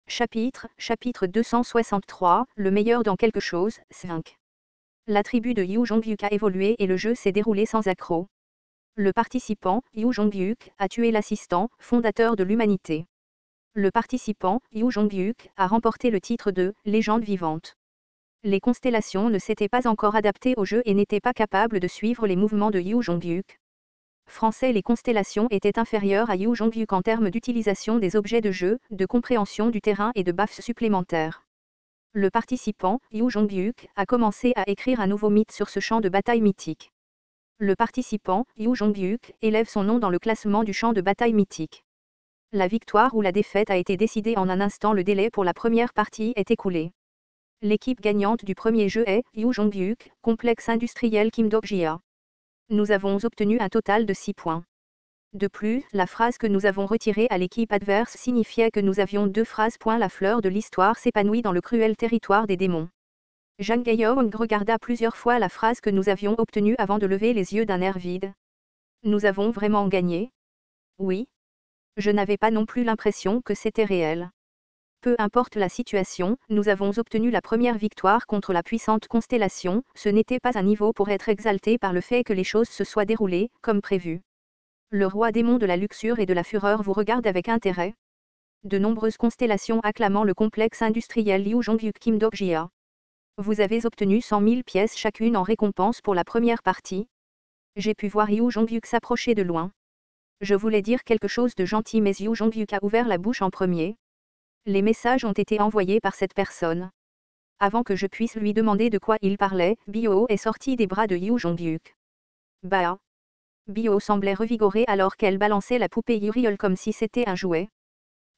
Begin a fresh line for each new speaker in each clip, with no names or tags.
Chapitre 263, le meilleur dans quelque chose, 5. La tribu de Yu Jongyuk a évolué et le jeu s'est déroulé sans accroc. Le participant, Yu Jongyuk, a tué l'assistant, fondateur de l'humanité. Le participant, Yu Jongyuk, a remporté le titre de « légende vivante ». Les constellations ne s'étaient pas encore adaptées au jeu et n'étaient pas capables de suivre les mouvements de Yu Jongyuk. Français. Les constellations étaient inférieures à Yu Jongyuk en termes d'utilisation des objets de jeu, de compréhension du terrain et de buffs supplémentaires. Le participant, Yu Jongyuk, a commencé à écrire un nouveau mythe sur ce champ de bataille mythique. Le participant, Yu Jongyuk, élève son nom dans le classement du champ de bataille mythique. La victoire ou la défaite a été décidée en un instant. Le délai pour la première partie est écoulé. L'équipe gagnante du premier jeu est Yu Jongyuk, complexe industriel Kim Dok-jia. Nous avons obtenu un total de 6 points. De plus, la phrase que nous avons retirée à l'équipe adverse signifiait que nous avions 2 phrases. La fleur de l'histoire s'épanouit dans le cruel territoire des démons. Jang Gaeong regarda plusieurs fois la phrase que nous avions obtenue avant de lever les yeux d'un air vide. Nous avons vraiment gagné? Oui. Je n'avais pas non plus l'impression que c'était réel. Peu importe la situation, nous avons obtenu la première victoire contre la puissante constellation. Ce n'était pas un niveau pour être exalté par le fait que les choses se soient déroulées comme prévu. Le roi démon de la luxure et de la fureur vous regarde avec intérêt. De nombreuses constellations acclamant le complexe industriel Yu Jongyuk Kim Dok-jia. Vous avez obtenu 100 000 pièces chacune en récompense pour la première partie. J'ai pu voir Yu Jongyuk s'approcher de loin. Je voulais dire quelque chose de gentil mais Yu Jongyuk a ouvert la bouche en premier. Les messages ont été envoyés par cette personne. Avant que je puisse lui demander de quoi il parlait, Bio est sortie des bras de Yu Jongyuk. Bah. Bio semblait revigorée alors qu'elle balançait la poupée Uriel comme si c'était un jouet.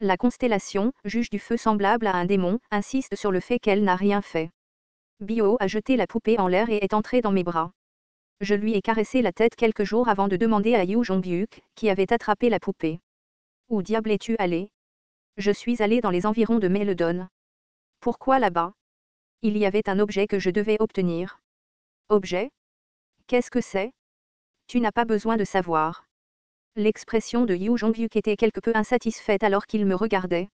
La constellation, juge du feu semblable à un démon, insiste sur le fait qu'elle n'a rien fait. Bio a jeté la poupée en l'air et est entrée dans mes bras. Je lui ai caressé la tête quelques jours avant de demander à Yu Jongyuk, qui avait attrapé la poupée. Où diable es-tu allé? Je suis allé dans les environs de Meledon. Pourquoi là-bas? Il y avait un objet que je devais obtenir. Objet? Qu'est-ce que c'est? Tu n'as pas besoin de savoir. L'expression de Yu Jongyuk était quelque peu insatisfaite alors qu'il me regardait.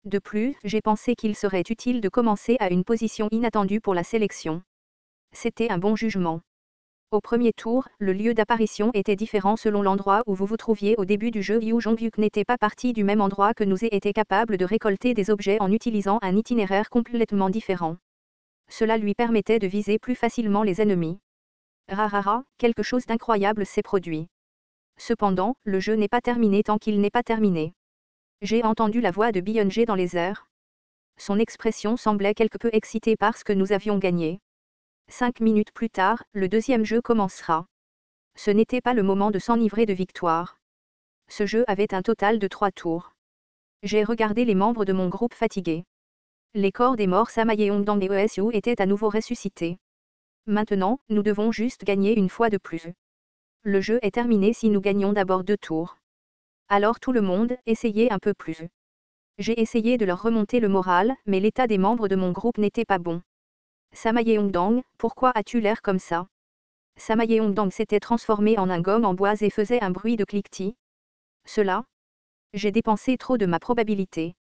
De plus, j'ai pensé qu'il serait utile de commencer à une position inattendue pour la sélection. C'était un bon jugement. Au premier tour, le lieu d'apparition était différent selon l'endroit où vous vous trouviez au début du jeu. Yu Jongyuk n'était pas parti du même endroit que nous et était capable de récolter des objets en utilisant un itinéraire complètement différent. Cela lui permettait de viser plus facilement les ennemis. Rarara, quelque chose d'incroyable s'est produit. Cependant, le jeu n'est pas terminé tant qu'il n'est pas terminé. J'ai entendu la voix de Beyoncé dans les airs. Son expression semblait quelque peu excitée parce que nous avions gagné. 5 minutes plus tard, le deuxième jeu commencera. Ce n'était pas le moment de s'enivrer de victoire. Ce jeu avait un total de 3 tours. J'ai regardé les membres de mon groupe fatigués. Les corps des morts Samayeongdang et ESU étaient à nouveau ressuscités. Maintenant, nous devons juste gagner une fois de plus. Le jeu est terminé si nous gagnons d'abord 2 tours. Alors tout le monde, essayez un peu plus. J'ai essayé de leur remonter le moral, mais l'état des membres de mon groupe n'était pas bon. Samayeongdang, pourquoi as-tu l'air comme ça? Samayeongdang s'était transformé en un gomme en bois et faisait un bruit de cliquetis. Cela? J'ai dépensé trop de ma probabilité.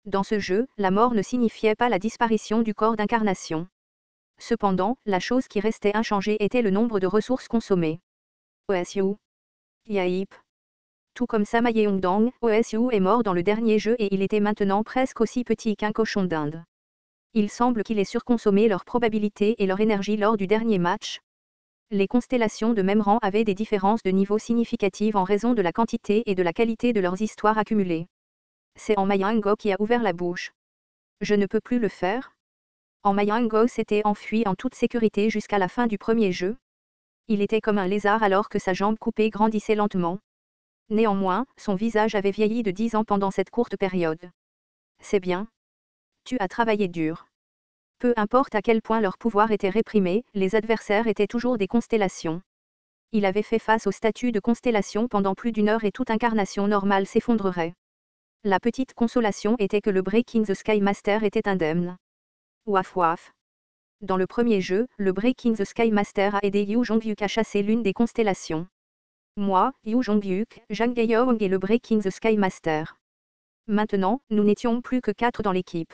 Dans ce jeu, la mort ne signifiait pas la disparition du corps d'incarnation. Cependant, la chose qui restait inchangée était le nombre de ressources consommées. OSU. Yaip. Tout comme Samayeongdang, OSU est mort dans le dernier jeu et il était maintenant presque aussi petit qu'un cochon d'Inde. Il semble qu'il ait surconsommé leur probabilité et leur énergie lors du dernier match. Les constellations de même rang avaient des différences de niveau significatives en raison de la quantité et de la qualité de leurs histoires accumulées. C'est en Mayango qui a ouvert la bouche. Je ne peux plus le faire. En Mayango s'était enfui en toute sécurité jusqu'à la fin du premier jeu. Il était comme un lézard alors que sa jambe coupée grandissait lentement. Néanmoins, son visage avait vieilli de 10 ans pendant cette courte période. C'est bien. Tu as travaillé dur. Peu importe à quel point leur pouvoir était réprimé, les adversaires étaient toujours des constellations. Il avait fait face au statut de constellation pendant plus d'une heure et toute incarnation normale s'effondrerait. La petite consolation était que le Breaking the Sky Master était indemne. Waf waf. Dans le premier jeu, le Breaking the Sky Master a aidé Yu Jongyuk à chasser l'une des constellations. Moi, Yu Jongyuk, Jang Gaeong et le Breaking the Sky Master. Maintenant, nous n'étions plus que 4 dans l'équipe.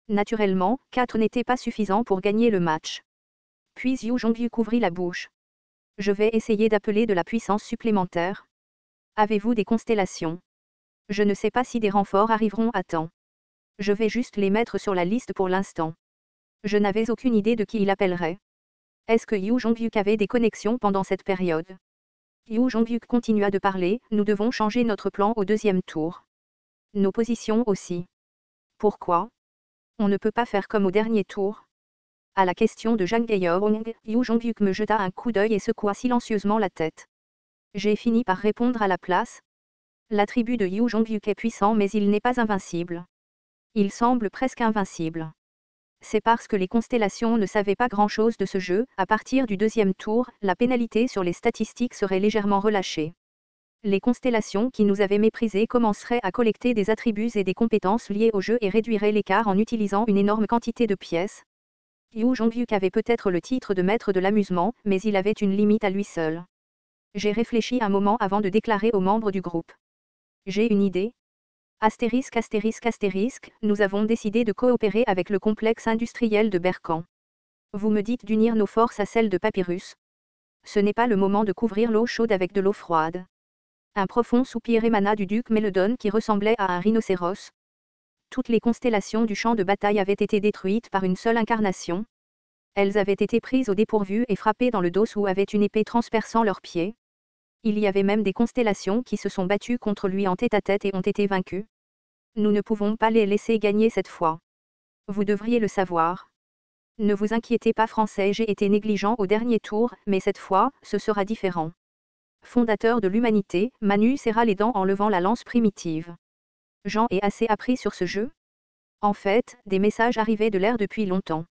Naturellement, 4 n'étaient pas suffisants pour gagner le match. Puis Yu Jonghyuk ouvrit la bouche. Je vais essayer d'appeler de la puissance supplémentaire. Avez-vous des constellations? Je ne sais pas si des renforts arriveront à temps. Je vais juste les mettre sur la liste pour l'instant. Je n'avais aucune idée de qui il appellerait. Est-ce que Yu Jonghyuk avait des connexions pendant cette période? Yu Jonghyuk continua de parler, nous devons changer notre plan au deuxième tour. Nos positions aussi. Pourquoi? On ne peut pas faire comme au dernier tour. À la question de Jang Gaeyeong, Yu Jonghyuk me jeta un coup d'œil et secoua silencieusement la tête. J'ai fini par répondre à la place. L'attribut de Yu Jonghyuk est puissant mais il n'est pas invincible. Il semble presque invincible. C'est parce que les constellations ne savaient pas grand-chose de ce jeu, à partir du deuxième tour, la pénalité sur les statistiques serait légèrement relâchée. Les constellations qui nous avaient méprisés commenceraient à collecter des attributs et des compétences liées au jeu et réduiraient l'écart en utilisant une énorme quantité de pièces. Yu Jonghyuk avait peut-être le titre de maître de l'amusement, mais il avait une limite à lui seul. J'ai réfléchi un moment avant de déclarer aux membres du groupe. J'ai une idée. Astérisque astérisque astérisque, nous avons décidé de coopérer avec le complexe industriel de Bercan. Vous me dites d'unir nos forces à celles de Papyrus. Ce n'est pas le moment de couvrir l'eau chaude avec de l'eau froide. Un profond soupir émana du duc Mélodon qui ressemblait à un rhinocéros. Toutes les constellations du champ de bataille avaient été détruites par une seule incarnation. Elles avaient été prises au dépourvu et frappées dans le dos où avait une épée transperçant leurs pieds. Il y avait même des constellations qui se sont battues contre lui en tête-à-tête et ont été vaincues. Nous ne pouvons pas les laisser gagner cette fois. Vous devriez le savoir. Ne vous inquiétez pas français, j'ai été négligent au dernier tour, mais cette fois, ce sera différent. Fondateur de l'humanité, Manu serra les dents en levant la lance primitive. Jean est assez appris sur ce jeu? En fait, des messages arrivaient de l'air depuis longtemps.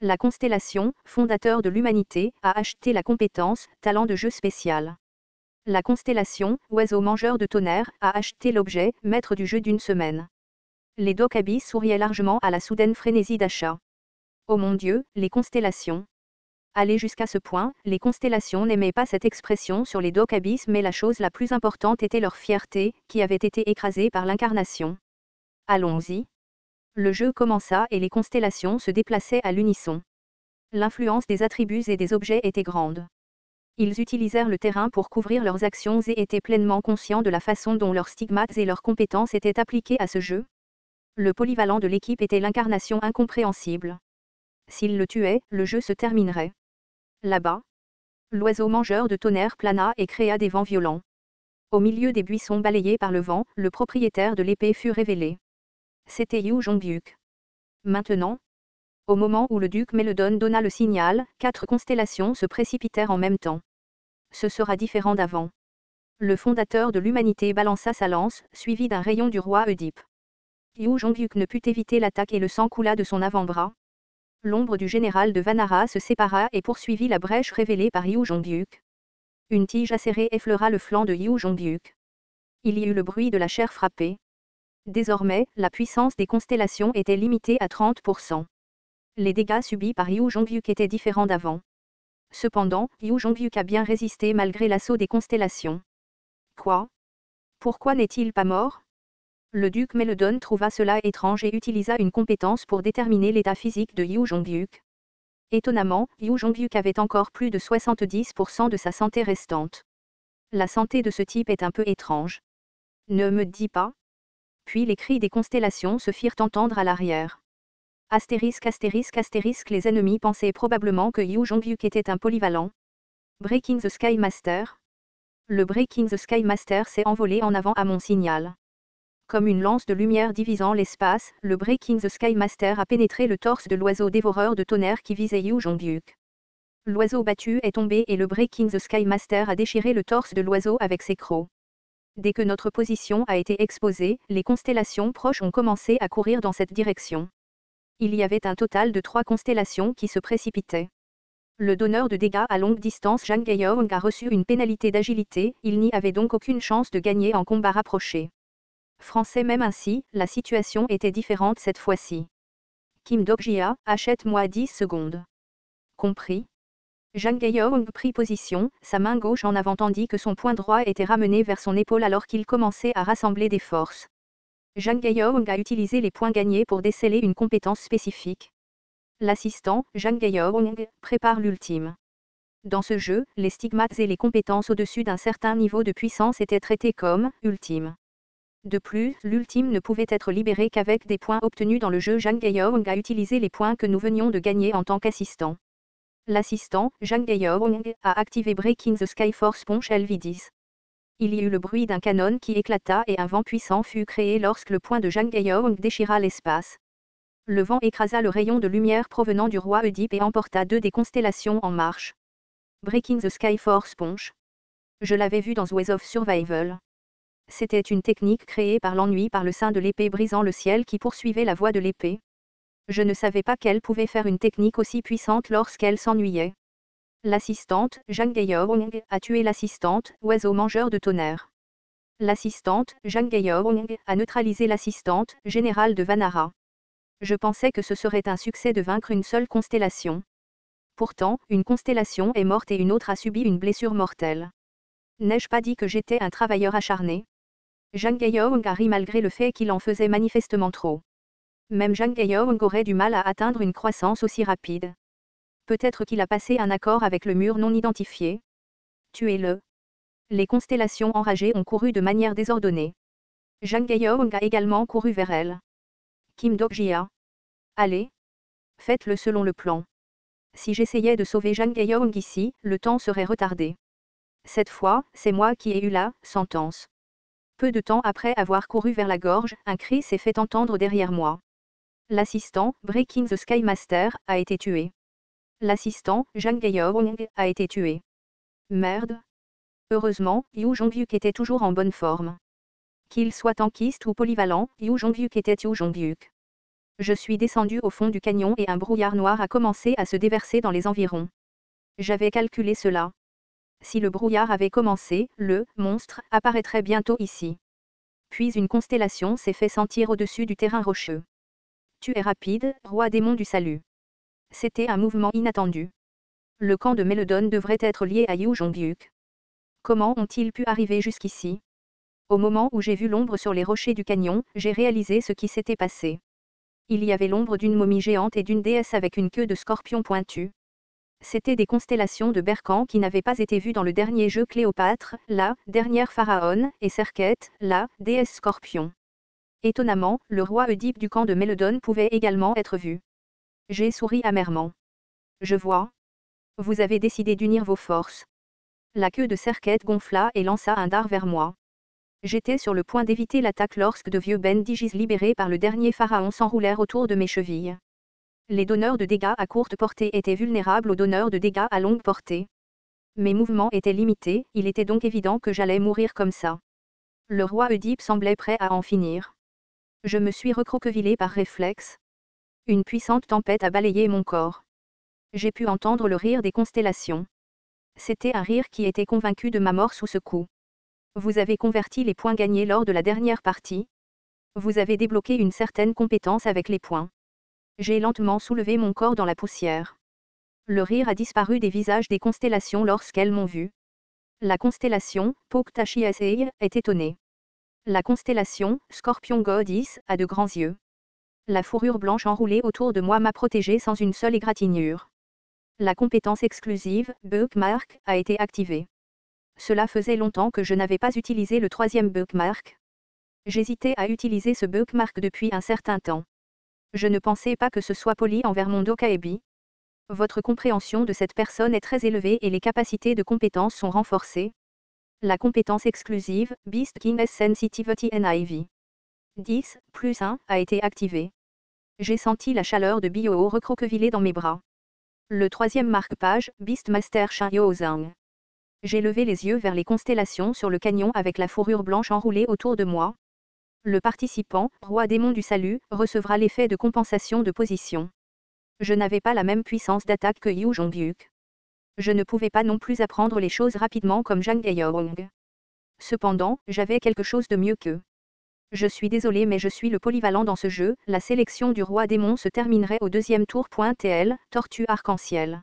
La constellation, fondateur de l'humanité, a acheté la compétence, talent de jeu spécial. La constellation, oiseau mangeur de tonnerre, a acheté l'objet, maître du jeu d'une semaine. Les Dokabis souriaient largement à la soudaine frénésie d'achat. Oh mon Dieu, les constellations. Aller jusqu'à ce point, les constellations n'aimaient pas cette expression sur les Dokabis, mais la chose la plus importante était leur fierté, qui avait été écrasée par l'incarnation. Allons-y. Le jeu commença et les constellations se déplaçaient à l'unisson. L'influence des attributs et des objets était grande. Ils utilisèrent le terrain pour couvrir leurs actions et étaient pleinement conscients de la façon dont leurs stigmates et leurs compétences étaient appliquées à ce jeu. Le polyvalent de l'équipe était l'incarnation incompréhensible. S'il le tuait, le jeu se terminerait. Là-bas, l'oiseau mangeur de tonnerre plana et créa des vents violents. Au milieu des buissons balayés par le vent, le propriétaire de l'épée fut révélé. C'était Yu Jonghyuk. Maintenant, au moment où le duc Mélodon donna le signal, 4 constellations se précipitèrent en même temps. Ce sera différent d'avant. Le fondateur de l'humanité balança sa lance, suivi d'un rayon du roi Oedipe. Yu Jonghyuk ne put éviter l'attaque et le sang coula de son avant-bras. L'ombre du général de Vanara se sépara et poursuivit la brèche révélée par Yu Jonghyuk. Une tige acérée effleura le flanc de Yu Jonghyuk. Il y eut le bruit de la chair frappée. Désormais, la puissance des constellations était limitée à 30%. Les dégâts subis par Yu Jonghyuk étaient différents d'avant. Cependant, Yu Jonghyuk a bien résisté malgré l'assaut des constellations. Quoi? Pourquoi n'est-il pas mort? Le duc Mélodon trouva cela étrange et utilisa une compétence pour déterminer l'état physique de Yu Jonghyuk. Étonnamment, Yu Jonghyuk avait encore plus de 70% de sa santé restante. La santé de ce type est un peu étrange. Ne me dis pas. Puis les cris des constellations se firent entendre à l'arrière. Astérisque astérisque astérisque, les ennemis pensaient probablement que Yu Jonghyuk était un polyvalent. Breaking the Sky Master. Le Breaking the Sky Master s'est envolé en avant à mon signal. Comme une lance de lumière divisant l'espace, le Breaking the Sky Master a pénétré le torse de l'oiseau dévoreur de tonnerre qui visait Yu Jonghyuk. L'oiseau battu est tombé et le Breaking the Sky Master a déchiré le torse de l'oiseau avec ses crocs. Dès que notre position a été exposée, les constellations proches ont commencé à courir dans cette direction. Il y avait un total de 3 constellations qui se précipitaient. Le donneur de dégâts à longue distance Jang Gaeyeong a reçu une pénalité d'agilité, il n'y avait donc aucune chance de gagner en combat rapproché. Français, même ainsi, la situation était différente cette fois-ci. Kim Dok-jia, achète-moi 10 secondes. Compris. Jang Gaeyeong prit position, sa main gauche en avant tandis que son poing droit était ramené vers son épaule alors qu'il commençait à rassembler des forces. Zhang Gaiyong a utilisé les points gagnés pour déceler une compétence spécifique. L'assistant, Zhang Gaiyong, prépare l'ultime. Dans ce jeu, les stigmates et les compétences au-dessus d'un certain niveau de puissance étaient traités comme « ultimes ». De plus, l'ultime ne pouvait être libéré qu'avec des points obtenus dans le jeu. Zhang Gaiyong a utilisé les points que nous venions de gagner en tant qu'assistant. L'assistant, Zhang Gaiyong, a activé Breaking the Sky Force Punch LV10. Il y eut le bruit d'un canon qui éclata et un vent puissant fut créé lorsque le point de Zhang Gaiyong déchira l'espace. Le vent écrasa le rayon de lumière provenant du roi Oedipe et emporta 2 des constellations en marche. Breaking the Sky Force Punch. Je l'avais vu dans Ways of Survival. C'était une technique créée par l'ennui par le sein de l'épée brisant le ciel qui poursuivait la voie de l'épée. Je ne savais pas qu'elle pouvait faire une technique aussi puissante lorsqu'elle s'ennuyait. L'assistante, Zhang Gaiyong, a tué l'assistante, oiseau mangeur de tonnerre. L'assistante, Zhang Gaiyong, a neutralisé l'assistante, générale de Vanara. Je pensais que ce serait un succès de vaincre une seule constellation. Pourtant, une constellation est morte et une autre a subi une blessure mortelle. N'ai-je pas dit que j'étais un travailleur acharné? Zhang Gaiyong a ri malgré le fait qu'il en faisait manifestement trop. Même Zhang Gaiyong aurait du mal à atteindre une croissance aussi rapide. Peut-être qu'il a passé un accord avec le mur non identifié. Tuez-le. Les constellations enragées ont couru de manière désordonnée. Zhang Gaiyong a également couru vers elle. Kim Dok-jia. Allez. Faites-le selon le plan. Si j'essayais de sauver Zhang Gaiyong ici, le temps serait retardé. Cette fois, c'est moi qui ai eu la sentence. Peu de temps après avoir couru vers la gorge, un cri s'est fait entendre derrière moi. L'assistant, Breaking the Sky Master, a été tué. L'assistant, Zhang Gaiyong, a été tué. Merde. Heureusement, Yu Zhongyuk était toujours en bonne forme. Qu'il soit tankiste ou polyvalent, Yu Zhongyuk était Yu Zhongyuk. Je suis descendu au fond du canyon et un brouillard noir a commencé à se déverser dans les environs. J'avais calculé cela. Si le brouillard avait commencé, le monstre apparaîtrait bientôt ici. Puis une constellation s'est fait sentir au-dessus du terrain rocheux. Tu es rapide, roi démon du salut. C'était un mouvement inattendu. Le camp de Mélodone devrait être lié à Yu Zhongyuk. Comment ont-ils pu arriver jusqu'ici? Au moment où j'ai vu l'ombre sur les rochers du canyon, j'ai réalisé ce qui s'était passé. Il y avait l'ombre d'une momie géante et d'une déesse avec une queue de scorpion pointu. C'étaient des constellations de Berkan qui n'avaient pas été vues dans le dernier jeu Cléopâtre, la dernière pharaon, et Serket, la déesse scorpion. Étonnamment, le roi Oedipe du camp de Mélodone pouvait également être vu. J'ai souri amèrement. Je vois. Vous avez décidé d'unir vos forces. La queue de Serket gonfla et lança un dard vers moi. J'étais sur le point d'éviter l'attaque lorsque de vieux bendigis libérés par le dernier pharaon s'enroulèrent autour de mes chevilles. Les donneurs de dégâts à courte portée étaient vulnérables aux donneurs de dégâts à longue portée. Mes mouvements étaient limités, il était donc évident que j'allais mourir comme ça. Le roi Oedipe semblait prêt à en finir. Je me suis recroquevillé par réflexe. Une puissante tempête a balayé mon corps. J'ai pu entendre le rire des constellations. C'était un rire qui était convaincu de ma mort sous ce coup. Vous avez converti les points gagnés lors de la dernière partie. Vous avez débloqué une certaine compétence avec les points. J'ai lentement soulevé mon corps dans la poussière. Le rire a disparu des visages des constellations lorsqu'elles m'ont vu. La constellation, Poktashi Asei, est étonnée. La constellation, Scorpion Goddess, a de grands yeux. La fourrure blanche enroulée autour de moi m'a protégé sans une seule égratignure. La compétence exclusive, Bookmark, a été activée. Cela faisait longtemps que je n'avais pas utilisé le 3e Bookmark. J'hésitais à utiliser ce Bookmark depuis un certain temps. Je ne pensais pas que ce soit poli envers mon Dokaebi. Votre compréhension de cette personne est très élevée et les capacités de compétence sont renforcées. La compétence exclusive, Beast King Sensitivity NIV. 10, plus 1, a été activée. J'ai senti la chaleur de Bio recroquevillée dans mes bras. Le 3e marque-page, Beastmaster Shin Yozang. J'ai levé les yeux vers les constellations sur le canyon avec la fourrure blanche enroulée autour de moi. Le participant, roi démon du salut, recevra l'effet de compensation de position. Je n'avais pas la même puissance d'attaque que Yu Zhongyuk. Je ne pouvais pas non plus apprendre les choses rapidement comme Zhang Gaiyong. Cependant, j'avais quelque chose de mieux qu'eux. Je suis désolé mais je suis le polyvalent dans ce jeu, la sélection du roi démon se terminerait au 2e tour. TL, Tortue arc-en-ciel.